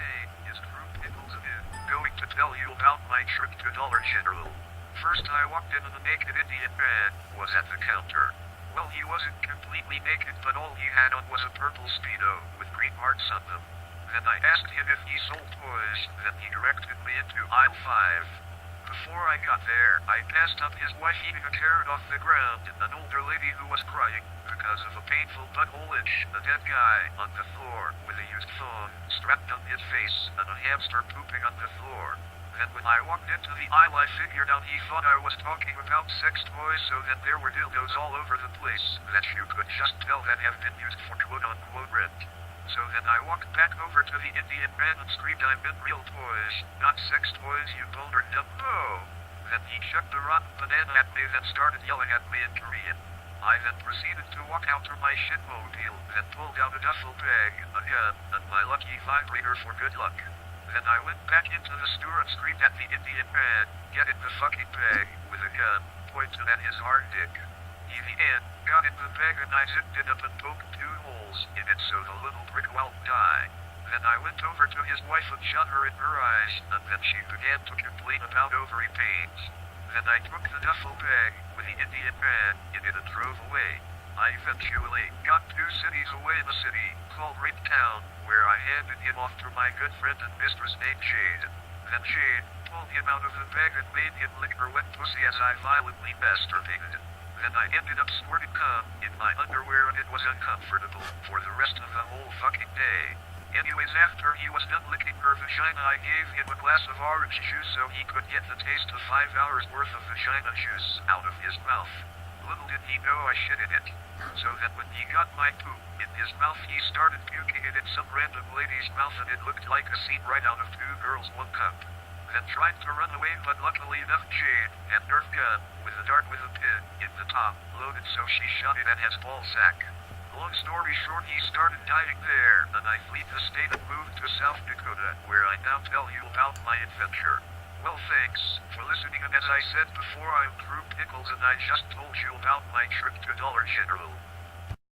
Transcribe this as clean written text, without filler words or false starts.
Hey, it's Fruit Pickles again. Going to tell you about my trip to Dollar General. First I walked in and the naked Indian man was at the counter. Well, he wasn't completely naked, but all he had on was a purple Speedo with green marks on them. Then I asked him if he sold toys, then he directed me into aisle 5. Before I got there, I passed up his wife eating a carrot off the ground and an older lady who was crying because of a painful butthole itch, a dead guy on the floor with a used phone strapped on his face, and a hamster pooping on the floor. Then when I walked into the aisle I figured out he thought I was talking about sex toys, so that there were dildos all over the place that you could just tell that have been used for quote-unquote rent. So then I walked back over to the Indian man and screamed, "I meant real toys, not sex toys, you boner dumbo." Then he chucked a rotten banana at me, then started yelling at me in Korean. I then proceeded to walk out to my shitmobile, then pulled out a duffel bag, a gun, and my lucky vibrator for good luck. Then I went back into the store and screamed at the Indian man, "Get in the fucking bag," with a gun pointed at his hard dick. He then got in the bag and I zipped it up and poked 2 holes in it so the little prick won't die. Then I went over to his wife and shot her in her eyes, and then she began to complain about ovary pains. Then I took the duffel bag with the Indian man in it and drove away. I eventually got 2 cities away in a city called Rape Town, where I handed him off to my good friend and mistress named Jade. Then Jade pulled him out of the bag and made him lick her wet pussy as I violently masturbated. Then I ended up squirting cum in my underwear and it was uncomfortable for the rest of the whole fucking day. Anyways, after he was done licking her vagina, I gave him a glass of orange juice so he could get the taste of 5 hours worth of vagina juice out of his mouth. Little did he know I shit in it. So then when he got my poop in his mouth, he started puking it in some random lady's mouth and it looked like a scene right out of Two Girls, One Cup. Then tried to run away, but luckily enough Jade had Nerf gun with a dart with a pin in the top loaded, so she shot it at his ball sack. Long story short, he started dying there, and I fled the state and moved to South Dakota, where I now tell you about my adventure. Well, thanks for listening, and as I said before, I'm Drew Pickles and I just told you about my trip to Dollar General.